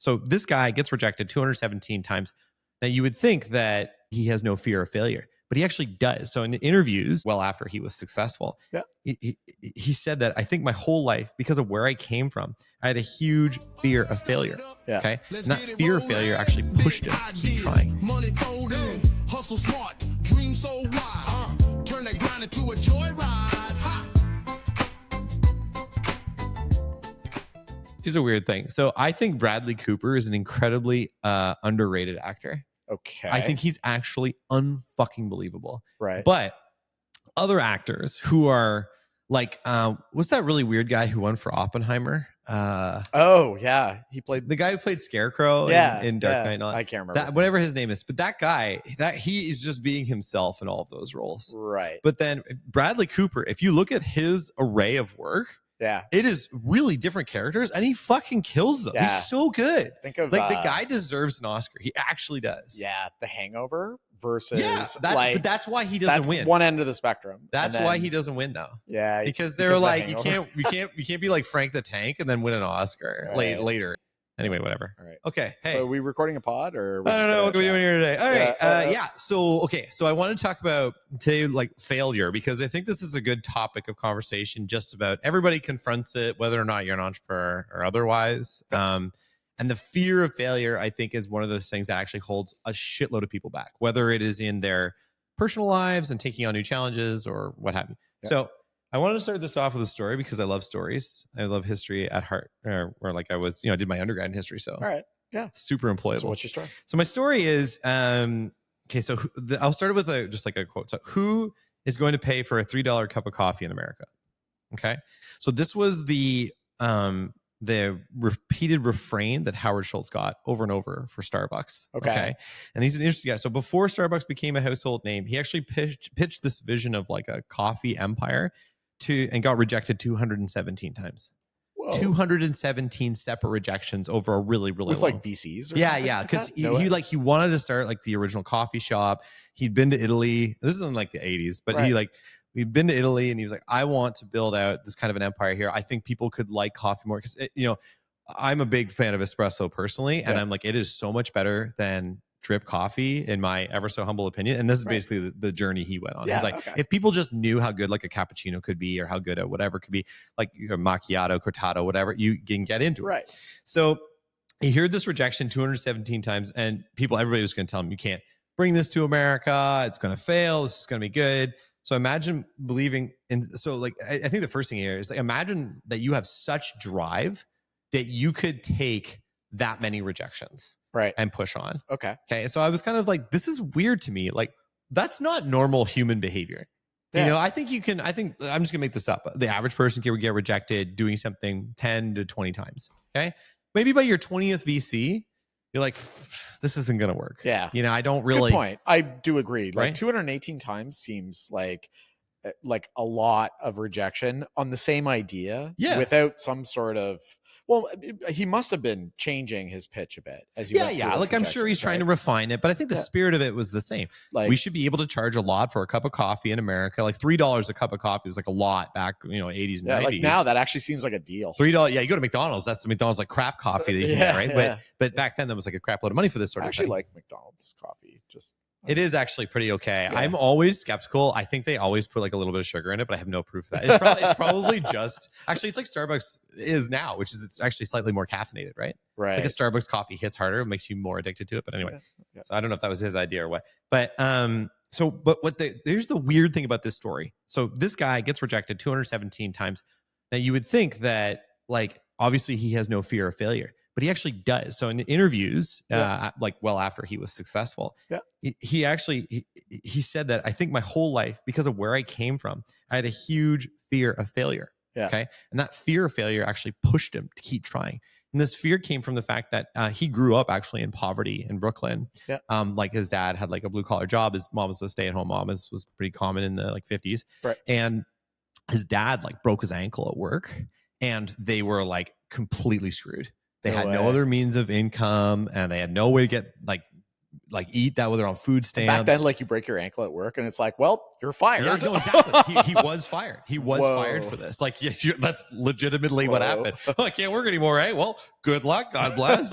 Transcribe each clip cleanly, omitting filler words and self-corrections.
So this guy gets rejected 217 times. Now you would think that he has no fear of failure, but he actually does. So in interviews, well after he was successful, he said that I think my whole life, because of where I came from, I had a huge fear of failure. Okay. And that fear of failure actually pushed him to keep trying. Money folding, hustle smart, dream so wide, turn that grind into a joyride. Here's a weird thing. So I think Bradley Cooper is an incredibly underrated actor. Okay. I think he's actually unfucking believable. Right. But other actors who are like, what's that really weird guy who won for Oppenheimer? Oh yeah, he played the guy who played Scarecrow in Dark Knight. I can't remember that, whatever his name is. But that guy, that he is just being himself in all of those roles. Right. But then Bradley Cooper, if you look at his array of work, it is really different characters, and he fucking kills them. He's so good. Think of like the guy deserves an Oscar. He actually does. Yeah, The Hangover versus but that's why he doesn't win. One end of the spectrum. That's why he doesn't win though. Yeah, because they're like you can't be like Frank the Tank and then win an Oscar later. Anyway, whatever. All right. Okay. Hey. So are we recording a pod or? I don't know what we're doing here today. All right. So I want to talk about today, like failure, because I think this is a good topic of conversation. Just about everybody confronts it, whether or not you're an entrepreneur or otherwise. And the fear of failure, I think, is one of those things that actually holds a shitload of people back, whether it is in their personal lives and taking on new challenges or what have you. Yep. So I wanted to start this off with a story because I love stories. I love history at heart, or like I was, I did my undergrad in history. So all right. Yeah. Super employable. So what's your story? So my story is, okay, so I'll start with just like a quote. So who is going to pay for a $3 cup of coffee in America? Okay. So this was the repeated refrain that Howard Schultz got over and over for Starbucks. Okay. And he's an interesting guy. So before Starbucks became a household name, he actually pitched this vision of like a coffee empire and got rejected 217 times. Whoa. 217 separate rejections over a really, really long. Like VCs or something? Yeah. Because he wanted to start like the original coffee shop. He'd been to Italy. This is in like the 80s, but we'd been to Italy and he was like, I want to build out this kind of an empire here. I think people could like coffee more because, I'm a big fan of espresso personally. And I'm like, it is so much better than drip coffee in my ever so humble opinion. And this is basically the journey he went on. He's like, if people just knew how good like a cappuccino could be or how good a whatever could be, like macchiato, cortado, whatever, you can get into it. Right. So he heard this rejection 217 times and everybody was going to tell him, you can't bring this to America. It's going to fail. This is going to be good. So imagine believing in, so like, I think the first thing here is like, imagine that you have such drive that you could take that many rejections. Right. And push on. Okay. So I was kind of like, this is weird to me. Like, that's not normal human behavior. Yeah. I think I'm just gonna make this up. The average person can get rejected doing something 10 to 20 times. Okay. Maybe by your 20th VC, you're like, this isn't gonna work. Yeah. I don't really. Good point. I do agree. Like right? 218 times seems like a lot of rejection on the same idea. Yeah. Without some sort of. Well, he must have been changing his pitch a bit as he went through like I'm sure he's trying to refine it, but I think the spirit of it was the same. Like we should be able to charge a lot for a cup of coffee in America. Like $3 a cup of coffee was like a lot back, 80s and 90s. Like now that actually seems like a deal. $3. Yeah, you go to McDonald's. That's the McDonald's like crap coffee that you can get, right? Yeah. But back then that was like a crap load of money for this sort of thing. I actually like McDonald's coffee. It is actually pretty okay. Yeah. I'm always skeptical. I think they always put like a little bit of sugar in it, but I have no proof of that. It's probably just actually it's like Starbucks is now, which is it's actually slightly more caffeinated, right? Right. Like a Starbucks coffee hits harder, makes you more addicted to it. But anyway, So I don't know if that was his idea or what. But here's the weird thing about this story. So this guy gets rejected 217 times. Now you would think that like obviously he has no fear of failure. But he actually does. So in interviews, after he was successful, he said that I think my whole life, because of where I came from, I had a huge fear of failure. Yeah. Okay. And that fear of failure actually pushed him to keep trying. And this fear came from the fact that he grew up actually in poverty in Brooklyn. Yeah. Like his dad had like a blue collar job. His mom was a stay-at-home mom. This was pretty common in the like 50s. Right. And his dad like broke his ankle at work and they were like completely screwed. They had no other means of income and they had no way to get like like eat that, whether on food stamps. Back then, like you break your ankle at work and it's like, well, you're fired. Yeah, no, exactly. He was fired. He was Whoa. fired for this. Like, yeah, that's legitimately what happened. Oh, I can't work anymore, eh? Well, good luck. God bless.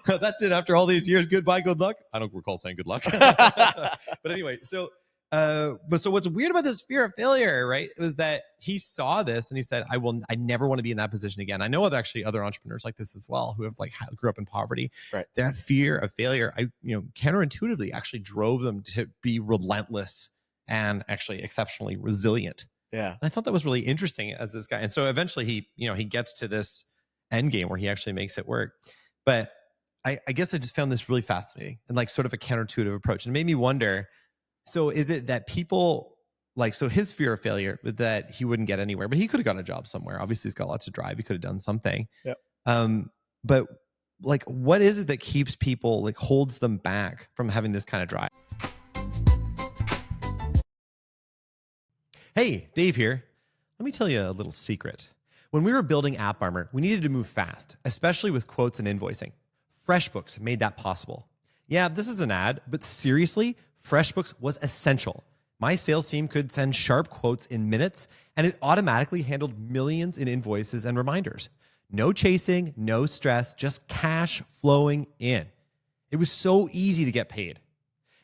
That's it. After all these years, goodbye, good luck. I don't recall saying good luck. But anyway, so what's weird about this fear of failure, right? Was that he saw this and he said, I never want to be in that position again. I know other entrepreneurs like this as well, who have like grew up in poverty. Right. That fear of failure, counterintuitively actually drove them to be relentless and actually exceptionally resilient. Yeah. And I thought that was really interesting as this guy. And so eventually he gets to this end game where he actually makes it work. But I guess I just found this really fascinating and like sort of a counterintuitive approach. And it made me wonder, so is it that people so his fear of failure, that he wouldn't get anywhere, but he could have gotten a job somewhere. Obviously he's got lots of drive. He could have done something. Yeah. But like, what is it that keeps people, like holds them back from having this kind of drive? Hey, Dave here. Let me tell you a little secret. When we were building AppArmor, we needed to move fast, especially with quotes and invoicing. FreshBooks made that possible. Yeah, this is an ad, but seriously, FreshBooks was essential. My sales team could send sharp quotes in minutes, and it automatically handled millions in invoices and reminders. No chasing, no stress, just cash flowing in. It was so easy to get paid.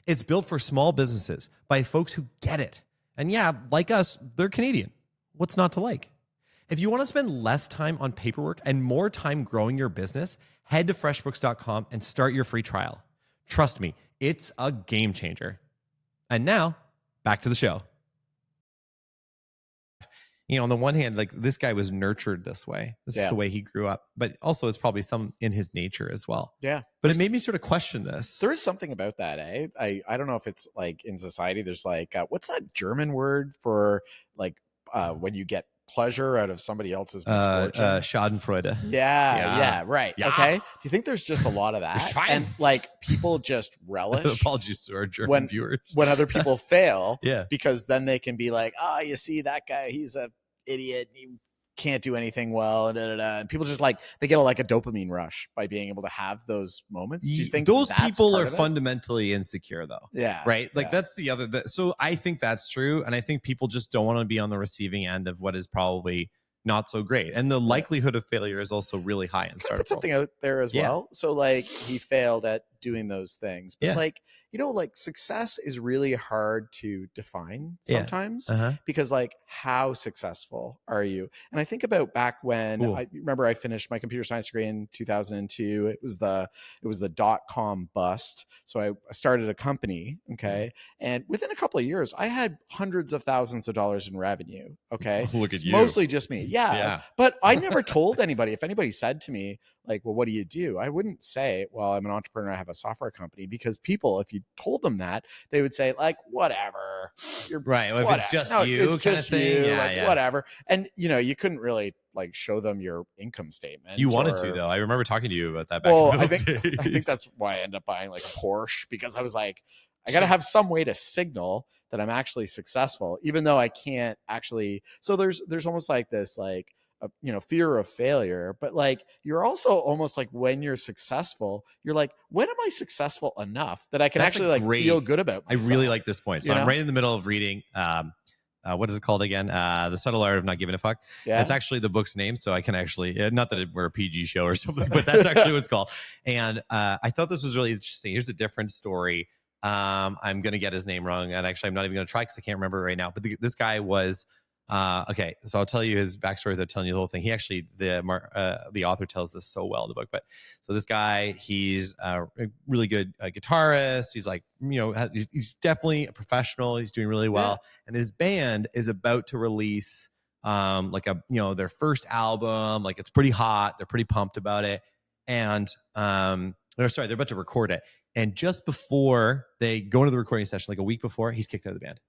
It's built for small businesses by folks who get it. And yeah, like us, they're Canadian. What's not to like? If you want to spend less time on paperwork and more time growing your business, head to freshbooks.com and start your free trial. Trust me, it's a game changer. And now, back to the show. On the one hand, like this guy was nurtured this way. This is the way he grew up. But also it's probably some in his nature as well. Yeah. But it made me sort of question this. There is something about that, eh? I don't know if it's like in society, there's like, what's that German word for like when you get pleasure out of somebody else's misfortune? Schadenfreude. Yeah, right. Yeah. Okay. Do you think there's just a lot of that? And like people just relish. Apologies to our German viewers. When other people fail, yeah, because then they can be like, you see that guy, he's a idiot. He can't do anything well. And people just like, they get like a dopamine rush by being able to have those moments. Do you think those people are fundamentally insecure though? Yeah. Right. Like that's the other, so I think that's true. And I think people just don't want to be on the receiving end of what is probably not so great. And the likelihood of failure is also really high in startup. Put something out there as well. So like he failed at doing those things, but like, like success is really hard to define sometimes because like how successful are you? And I think about back when I remember I finished my computer science degree in 2002. It was the .com bust. So I started a company. Okay. And within a couple of years, I had hundreds of thousands of dollars in revenue. Okay. Look at you. Mostly just me. Yeah. But I never told anybody. If anybody said to me like, well, what do you do? I wouldn't say, well, I'm an entrepreneur. I have a software company, because people, if you told them that, they would say like, whatever. You're right. Well, if it's just you kind of thing. Yeah, whatever. And you couldn't really like show them your income statement. You wanted to though. I remember talking to you about that back in those days. I think that's why I ended up buying like a Porsche, because I was like, I got to have some way to signal that I'm actually successful, even though I can't actually. So there's almost like this, like, fear of failure, but like, you're also almost like when you're successful, you're like, when am I successful enough that I can actually like feel good about myself? I really like this point. So I'm right in the middle of reading, what is it called again? The Subtle Art of Not Giving a Fuck. Yeah. That's actually the book's name. So I can actually, not that we're a PG show or something, but that's actually what it's called. And I thought this was really interesting. Here's a different story. I'm going to get his name wrong. And actually, I'm not even going to try because I can't remember it right now. But this guy was, okay. So I'll tell you his backstory without telling you the whole thing. He actually, the author tells this so well in the book. But so this guy, he's a really good guitarist. He's like, he's definitely a professional. He's doing really well. Yeah. And his band is about to release their first album. Like it's pretty hot. They're pretty pumped about it. And they're about to record it. And just before they go into the recording session, like a week before, he's kicked out of the band.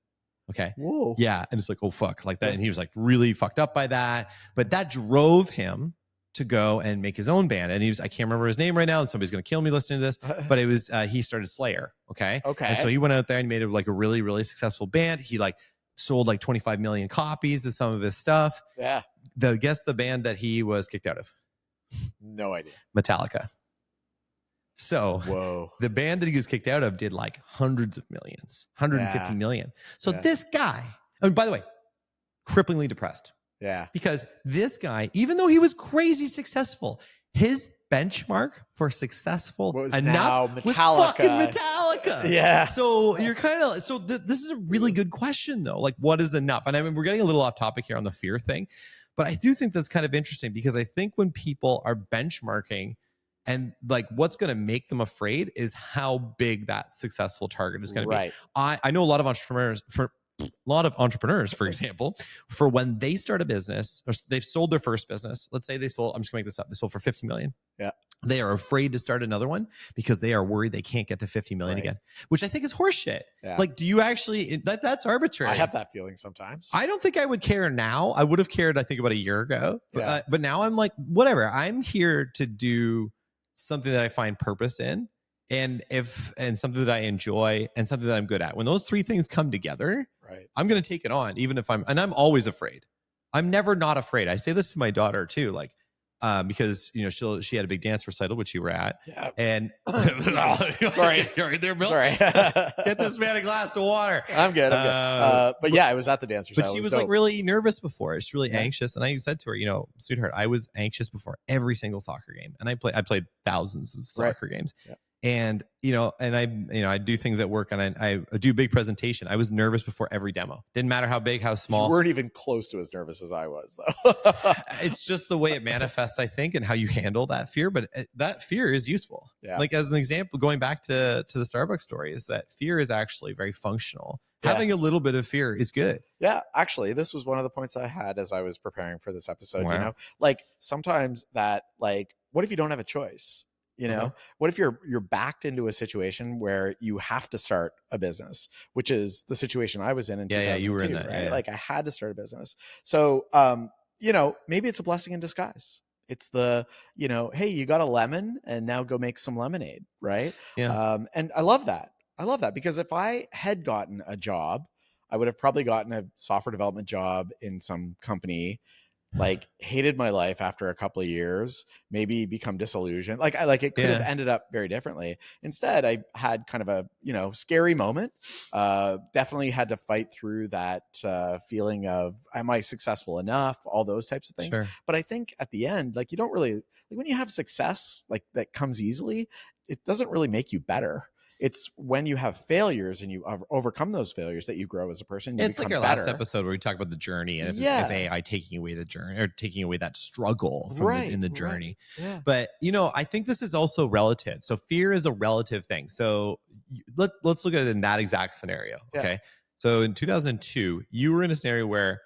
Okay. Whoa. Yeah. And it's like, oh, fuck, like that. And he was like really fucked up by that. But that drove him to go and make his own band. And I can't remember his name right now, and somebody's going to kill me listening to this, but it was, he started Slayer. Okay. And so he went out there and made it like a really, really successful band. He like sold like 25 million copies of some of his stuff. Yeah. Guess the band that he was kicked out of? No idea. Metallica. So the band that he was kicked out of did like hundreds of millions, 150 million. So this guy, and by the way, cripplingly depressed. Yeah. Because this guy, even though he was crazy successful, his benchmark for successful was enough now was fucking Metallica. Yeah. So you're kind of, this is a really good question though. Like, what is enough? And I mean, we're getting a little off topic here on the fear thing, but I do think that's kind of interesting because I think when people are benchmarking and like what's going to make them afraid is how big that successful target is going to be. I know a lot of entrepreneurs, for example, for when they start a business or they've sold their first business, let's say they sold, I'm just gonna make this up, they sold for 50 million. Yeah. They are afraid to start another one because they are worried they can't get to 50 million again, which I think is horseshit. Yeah. Like, do you actually, that's arbitrary. I have that feeling sometimes. I don't think I would care now. I would have cared, I think, about a year ago. But now I'm like, whatever. I'm here to do something that I find purpose in. And something that I enjoy and something that I'm good at. When those three things come together, I'm going to take it on, even if I'm always afraid. I'm never not afraid. I say this to my daughter too, like, because she had a big dance recital, which you were at. Yeah. And sorry, you're there, Bill. Sorry. Get this man a glass of water. I'm good. But yeah, I was at like recital. But she was like really nervous before. She's really anxious. And I said to her, sweetheart, I was anxious before every single soccer game. And I played thousands of soccer games. Yeah. And, I do things at work and I do big presentation. I was nervous before every demo. Didn't matter how big, how small. You weren't even close to as nervous as I was, though. It's just the way it manifests, I think, and how you handle that fear. But that fear is useful. Yeah. Like as an example, going back to the Starbucks story, is that fear is actually very functional. Yeah. Having a little bit of fear is good. Yeah, actually, this was one of the points I had as I was preparing for this episode. Wow. Like sometimes what if you don't have a choice? What if you're backed into a situation where you have to start a business, which is the situation I was in 2002, yeah, you were in that, right? Yeah. Like I had to start a business. So, maybe it's a blessing in disguise. It's the, hey, you got a lemon and now go make some lemonade, right? Yeah. And I love that. Because if I had gotten a job, I would have probably gotten a software development job in some company, like hated my life after a couple of years, maybe become disillusioned. It could have ended up very differently. Instead, I had kind of a, scary moment. Definitely had to fight through that feeling of, am I successful enough? All those types of things. Sure. But I think at the end, you don't really, when you have success, that comes easily, it doesn't really make you better. It's when you have failures and you overcome those failures that you grow as a person. It's like our last episode where we talk about the journey and it's AI taking away the journey or taking away that struggle from in the journey. Right. Yeah. But, I think this is also relative. So fear is a relative thing. So let's look at it in that exact scenario. Yeah. Okay. So in 2002, you were in a scenario where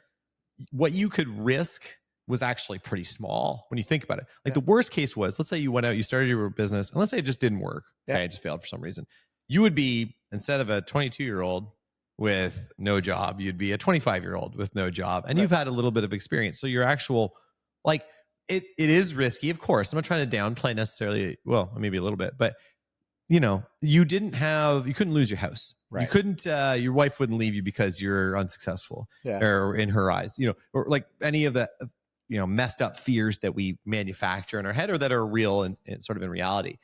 what you could risk was actually pretty small when you think about it. The worst case was, let's say you went out, you started your business, and let's say it just didn't work. Okay, it just failed for some reason. You would be, instead of a 22-year-old with no job, you'd be a 25-year-old with no job. And you've had a little bit of experience. So your actual, it is risky, of course. I'm not trying to downplay necessarily, well, maybe a little bit, but you couldn't lose your house. Right. You couldn't, your wife wouldn't leave you because you're unsuccessful or in her eyes, or like any of the, messed up fears that we manufacture in our head or that are real and sort of in reality.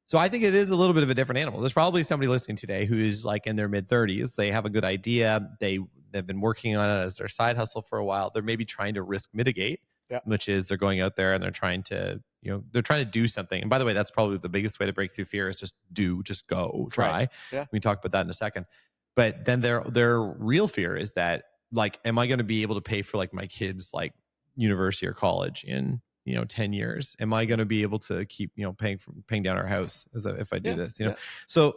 So I think it is a little bit of a different animal. There's probably somebody listening today who is in their mid 30s. They have a good idea. They've been working on it as their side hustle for a while. They're maybe trying to risk mitigate, which is they're going out there and they're trying to, they're trying to do something. And by the way, that's probably the biggest way to break through fear is just go, try. Right. Yeah. We can talk about that in a second. But then their real fear is that am I going to be able to pay for my kids' university or college in 10 years? Am I going to be able to keep paying down our house if I do this? So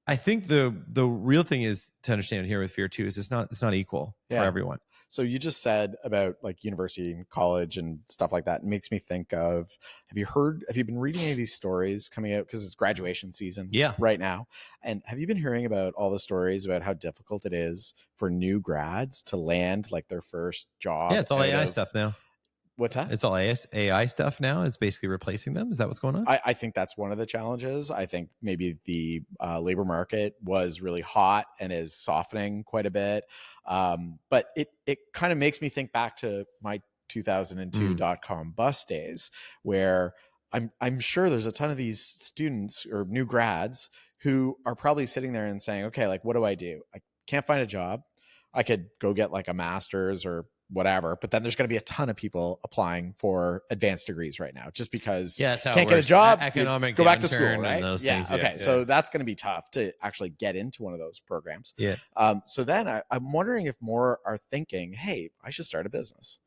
I think the real thing is to understand here with fear too is it's not equal for everyone. So you just said about university and college and stuff like that. It makes me think of, have you been reading any of these stories coming out? Because it's graduation season right now. And have you been hearing about all the stories about how difficult it is for new grads to land their first job? Yeah, it's all AI stuff now. What's that? It's all AI stuff now. It's basically replacing them. Is that what's going on? I think that's one of the challenges. I think maybe the labor market was really hot and is softening quite a bit. But it kind of makes me think back to my 2002 .com bust days where I'm sure there's a ton of these students or new grads who are probably sitting there and saying, okay, like, what do? I can't find a job. I could go get like a master's or whatever, but then there's going to be a ton of people applying for advanced degrees right now just because can't get a job, economic go back to school, right? Those yeah. things, okay. So that's going to be tough to actually get into one of those programs. Yeah. So then I'm wondering if more are thinking, hey, I should start a business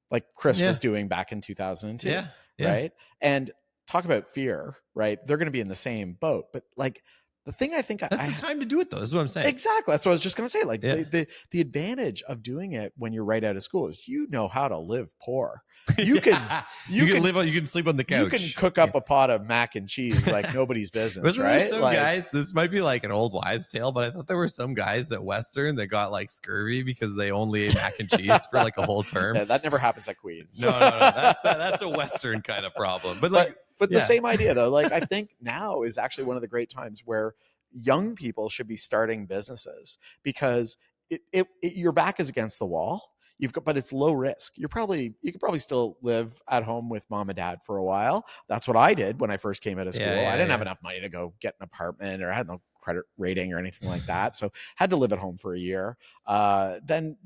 like Chris was doing back in 2002. Right. And talk about fear, right? They're going to be in the same boat, but like, the thing I think that's the time to do it, though. Is what I'm saying. Exactly. That's what I was just going to say. Like the advantage of doing it when you're right out of school is how to live poor. You can sleep on the couch. You can cook up a pot of mac and cheese like nobody's business. Wasn't right? there some guys? This might be like an old wives' tale, but I thought there were some guys at Western that got like scurvy because they only ate mac and cheese for like a whole term. Yeah, that never happens at Queens. No. That's a Western kind of problem. But the same idea though, like I think now is actually one of the great times where young people should be starting businesses because your back is against the wall. But it's low risk. You could probably still live at home with mom and dad for a while. That's what I did when I first came out of school. I didn't have enough money to go get an apartment, or I had no credit rating or anything like that. So had to live at home for a year. Then,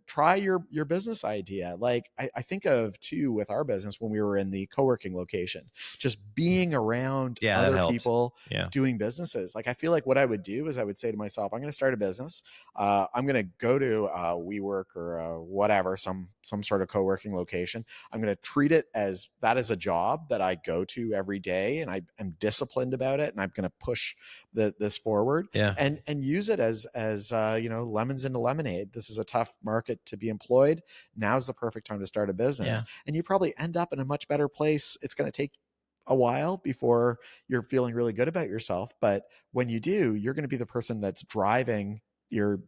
try your business idea. Like I think of too with our business when we were in the co-working location, just being around other people doing businesses. Like I feel like what I would do is I would say to myself, I'm going to start a business. I'm going to go to WeWork or whatever, some sort of co-working location. I'm going to treat it as a job that I go to every day, and I am disciplined about it, and I'm going to push this forward and use it as lemons into lemonade. This is a tough market to be employed. Now's the perfect time to start a business, and you probably end up in a much better place. It's going to take a while before you're feeling really good about yourself, but when you do, you're going to be the person that's driving your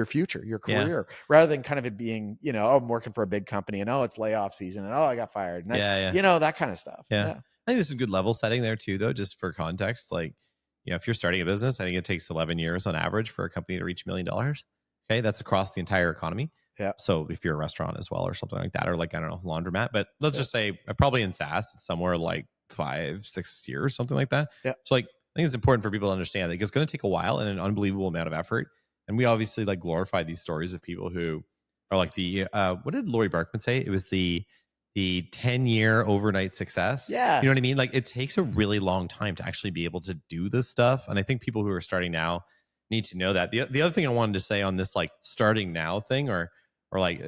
future, your career, rather than kind of it being, I'm working for a big company and it's layoff season and I got fired and that kind of stuff. I think there's some good level setting there too, though, just for context. Like, if you're starting a business, I think it takes 11 years on average for a company to reach $1 million. Okay. That's across the entire economy. Yeah. So if you're a restaurant as well or something like that, or like, I don't know, laundromat, but let's just say probably in SaaS, it's somewhere like 5-6 years, something like that. Yeah. So like, I think it's important for people to understand that it's going to take a while and an unbelievable amount of effort. And we obviously like glorify these stories of people who are like what did Laurie Barkman say? It was the 10-year overnight success. Yeah. You know what I mean? Like it takes a really long time to actually be able to do this stuff. And I think people who are starting now need to know that. The other thing I wanted to say on this like starting now thing or like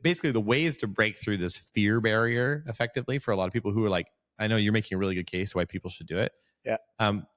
basically the ways to break through this fear barrier effectively for a lot of people who are like, I know you're making a really good case why people should do it. Yeah.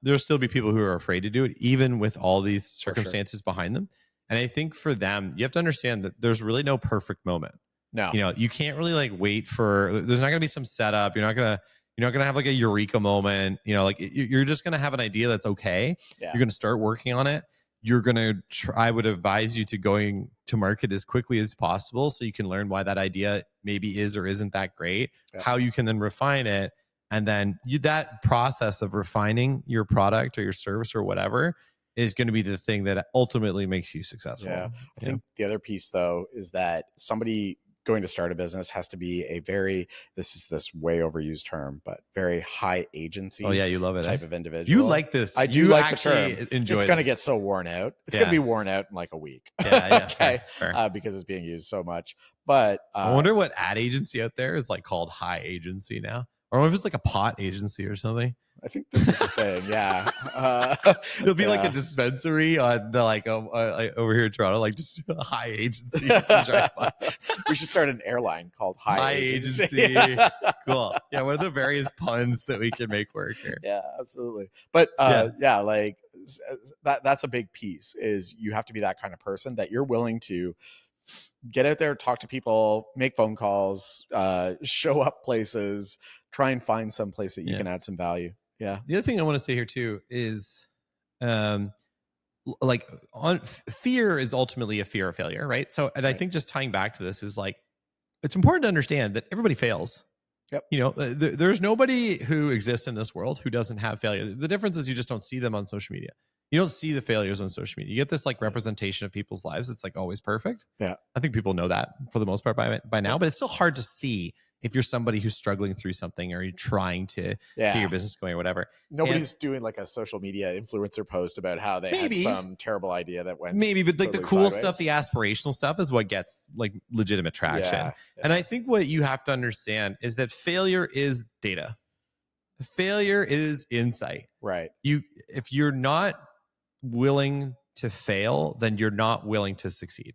There'll still be people who are afraid to do it, even with all these circumstances behind them. And I think for them, you have to understand that there's really no perfect moment. No, you can't really like wait for, there's not going to be some setup. You're not going to have like a eureka moment, like you're just going to have an idea that's okay. Yeah. You're going to start working on it. You're going to I would advise you to going to market as quickly as possible so you can learn why that idea maybe is or isn't that great, how you can then refine it. And then that process of refining your product or your service or whatever is going to be the thing that ultimately makes you successful. Yeah. I think the other piece though, is that somebody going to start a business has to be this way overused term, but very high agency. Oh yeah, you love it type of individual. You like this? I do like the term. Enjoy. It's going to get so worn out. It's going to be worn out in like a week. Yeah. Okay, fair. because it's being used so much. But I wonder what ad agency out there is like called high agency now, or if it's like a pot agency or something. I think this is the thing. Yeah. It'll be like a dispensary on the over here in Toronto, like just high agency. We should start an airline called High Agency. Cool. Yeah. What are the various puns that we can make work here? Yeah, absolutely. But like that's a big piece is you have to be that kind of person that you're willing to get out there, talk to people, make phone calls, show up places, try and find some place that you can add some value. Yeah. The other thing I want to say here too is, fear is ultimately a fear of failure, right? So, and I think just tying back to this is like, it's important to understand that everybody fails. Yep. There's nobody who exists in this world who doesn't have failure. The difference is you just don't see them on social media. You don't see the failures on social media. You get this like representation of people's lives. It's like always perfect. Yeah. I think people know that for the most part by now, but it's still hard to see if you're somebody who's struggling through something or you're trying to get your business going or whatever. Nobody's doing like a social media influencer post about how they had some terrible idea that went but like totally the cool sideways. stuff, the aspirational stuff is what gets like legitimate traction. And I think what you have to understand is that failure is data. Failure is insight. Right. If you're not willing to fail, then you're not willing to succeed.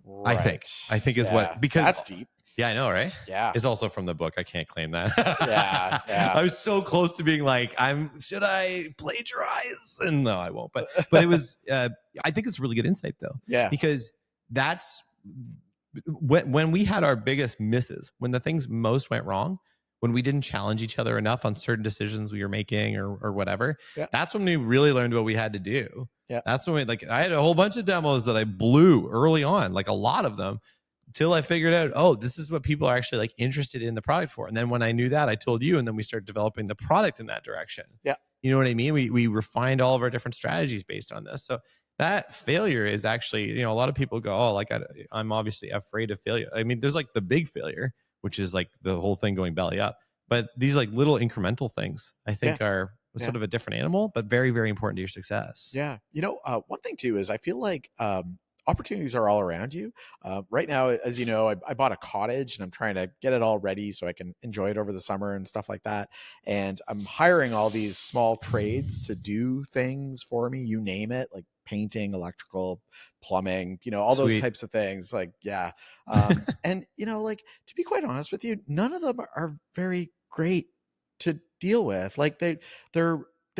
Right. I think is what, because that's deep. Yeah, I know, right? Yeah. It's also from the book. I can't claim that. Yeah. I was so close to being like, should I plagiarize? And no, I won't. But it was, I think it's really good insight though. Yeah. Because that's when we had our biggest misses, when the things most went wrong, when we didn't challenge each other enough on certain decisions we were making or whatever, that's when we really learned what we had to do. Yeah. That's when I had a whole bunch of demos that I blew early on, like a lot of them, until I figured out, oh, this is what people are actually like interested in the product for. And then when I knew that, I told you, and then we started developing the product in that direction. Yeah. You know what I mean? We refined all of our different strategies based on this. So that failure is actually, a lot of people go, oh, like I'm obviously afraid of failure. I mean, there's like the big failure, which is like the whole thing going belly up. But these like little incremental things, I think are sort of a different animal, but very, very important to your success. Yeah. One thing too is I feel like opportunities are all around you. Right now, as you know, I bought a cottage and I'm trying to get it all ready so I can enjoy it over the summer and stuff like that. And I'm hiring all these small trades to do things for me, you name it, like painting, electrical, plumbing, all those types of things. Like, yeah. And, like, to be quite honest with you, none of them are very great to deal with. Like they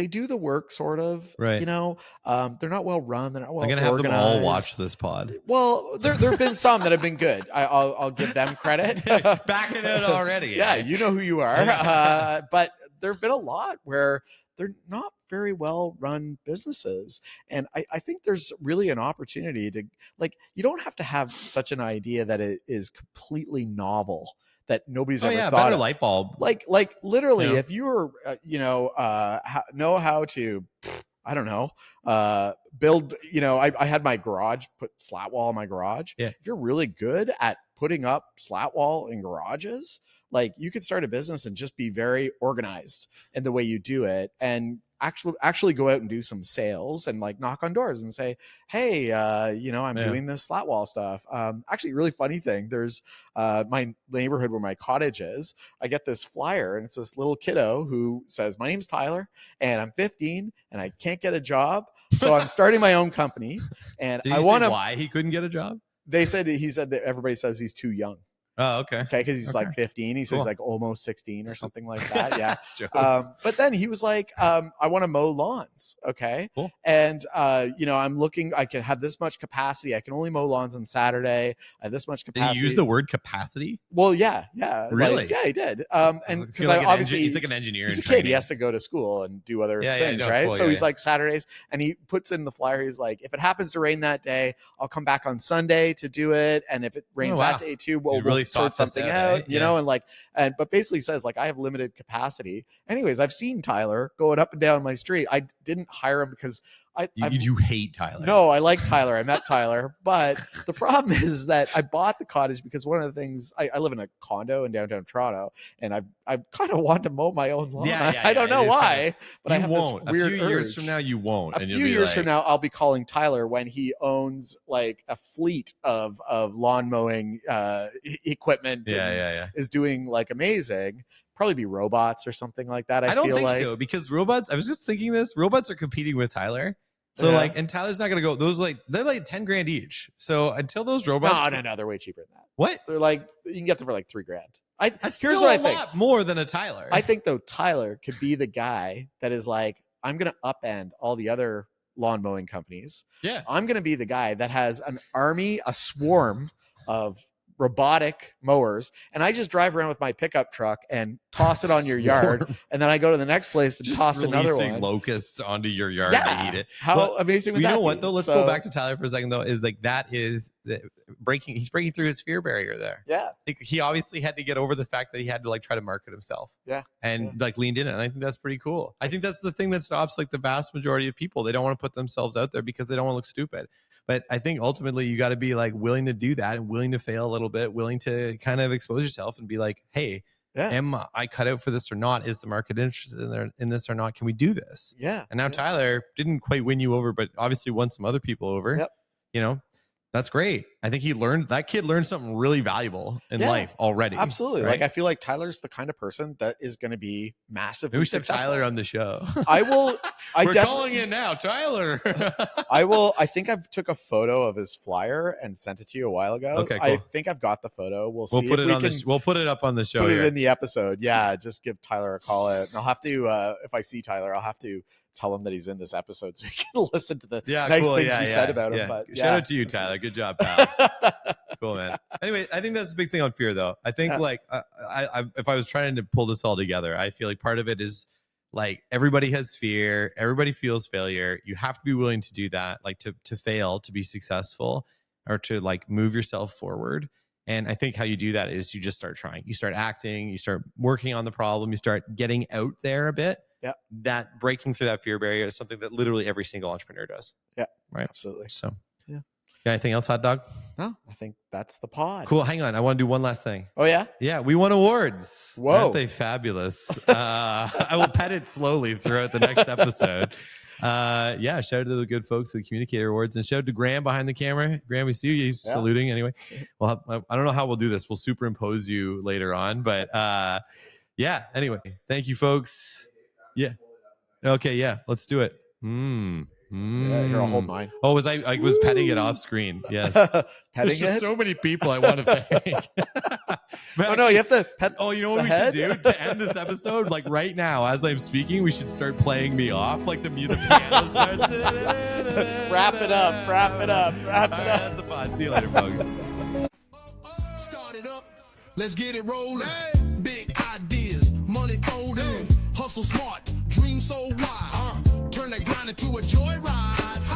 do the work sort of, right. They're not well run. They're not well organized. I'm going to have them all watch this pod. Well, there have been some that have been good. I'll give them credit. Backing it already. Yeah. You know who you are. But there've been a lot where they're not very well run businesses. And I think there's really an opportunity to, like, you don't have to have such an idea that it is completely novel, that nobo's ever thought better of. light bulb. Like literally, if you were, know how to, I don't know, build, I had my garage, put slat wall in my garage. Yeah. If you're really good at putting up slat wall in garages, like you could start a business and just be very organized in the way you do it, and actually go out and do some sales and like knock on doors and say, hey, I'm doing this slat wall stuff. Actually, really funny thing. There's my neighborhood where my cottage is. I get this flyer and it's this little kiddo who says, my name's Tyler and I'm 15 and I can't get a job. So I'm starting my own company. And I want to. Why he couldn't get a job? He said that everybody says he's too young. Oh, okay. Okay, because he's like 15. He says like almost 16 or something like that. Yeah. But then he was like, I want to mow lawns. Okay. Cool. And I'm looking, I can have this much capacity. I can only mow lawns on Saturday. I have this much capacity. Did he use the word capacity? Well, yeah. Really? Yeah, he did. And because obviously he's like an engineer. He's a kid. He has to go to school and do other things, right? Cool, so he's like Saturdays, and he puts in the flyer. He's like, if it happens to rain that day, I'll come back on Sunday to do it. And if it rains that day too, we'll sort something out, but basically says like, I have limited capacity. Anyways, I've seen Tyler going up and down my street. I didn't hire him because you hate Tyler. No, I like Tyler. I met Tyler, but the problem is that I bought the cottage because one of the things, I live in a condo in downtown Toronto, and I kind of want to mow my own lawn. I don't know why, but I have won't. This weird a few years from now, you won't. A few years from now, I'll be calling Tyler when he owns like a fleet of lawn mowing equipment. Is doing like amazing. Probably be robots or something like that. I don't think so, because robots, I was just thinking this, robots are competing with Tyler. So and Tyler's not going to go, they're like 10 grand each. So until those robots. No, they're way cheaper than that. What? They're like, you can get them for like $3,000. That's here's what I think. Lot more than a Tyler. I think though, Tyler could be the guy that is like, I'm going to upend all the other lawn mowing companies. Yeah. I'm going to be the guy that has an army, a swarm of robotic mowers, and I just drive around with my pickup truck and toss it on your yard, and then I go to the next place and just toss another one. Locusts onto your yard to eat it. How amazing would that be? You know what though? Let's go back to Tyler for a second though. Is like that is he's breaking through his fear barrier there. Yeah. He obviously had to get over the fact that he had to like try to market himself. Yeah. And like leaned in it. And I think that's pretty cool. I think that's the thing that stops like the vast majority of people. They don't want to put themselves out there because they don't want to look stupid. But I think ultimately you got to be like willing to do that and willing to fail a little bit, willing to kind of expose yourself and be like, hey, am I cut out for this or not? Is the market interested in this or not? Can we do this? Yeah. And now Tyler didn't quite win you over, but obviously won some other people over. Yep. You know, that's great. I think that kid learned something really valuable in life already. Absolutely. Right? Like I feel like Tyler's the kind of person that is going to be massively we should have successful. Tyler on the show. We're calling in now, Tyler. I think I took a photo of his flyer and sent it to you a while ago. Okay, cool. I think I've got the photo. We'll put it on we'll put it up on the show. Put here. it in the episode. Yeah, just give Tyler a call. And I'll have to if I see Tyler, I'll have to tell him that he's in this episode so he can listen to the nice things we said about him. But shout out to you, Tyler. Good job, pal. Cool, man. Anyway, I think that's a big thing on fear, though. I think like I if I was trying to pull this all together, I feel like part of it is like everybody has fear. Everybody feels failure. You have to be willing to do that, like to fail, to be successful, or to like move yourself forward. And I think how you do that is you just start trying. You start acting. You start working on the problem. You start getting out there a bit. Yeah. That breaking through that fear barrier is something that literally every single entrepreneur does. Yeah. Right. Absolutely. So, yeah. Got anything else, Hot Dog? No, I think that's the pod. Cool. Hang on. I want to do one last thing. Oh, yeah? Yeah. We won awards. Whoa. Aren't they fabulous? I will pet it slowly throughout the next episode. Yeah. Shout out to the good folks at the Communicator Awards and shout out to Graham behind the camera. Graham, we see you. He's saluting anyway. Well, I don't know how we'll do this. We'll superimpose you later on. But yeah. Anyway, thank you, folks. Yeah. Okay. Yeah. Let's do it. Yeah, here, I'll hold mine. Oh, I was petting it off screen. Yes. Petting There's just so many people I want to thank. Oh, no, you have to pet. Oh, you know what we should do to end this episode? Like right now, as I'm speaking, we should start playing me off. Like the piano starts. Wrap it up. Wrap it up. Wrap it up. That's the pod. See you later, folks. Start it up. Let's get it rolling. Big ideas, money folding. Hustle smart, dream so wide. Turn that grind into a joyride.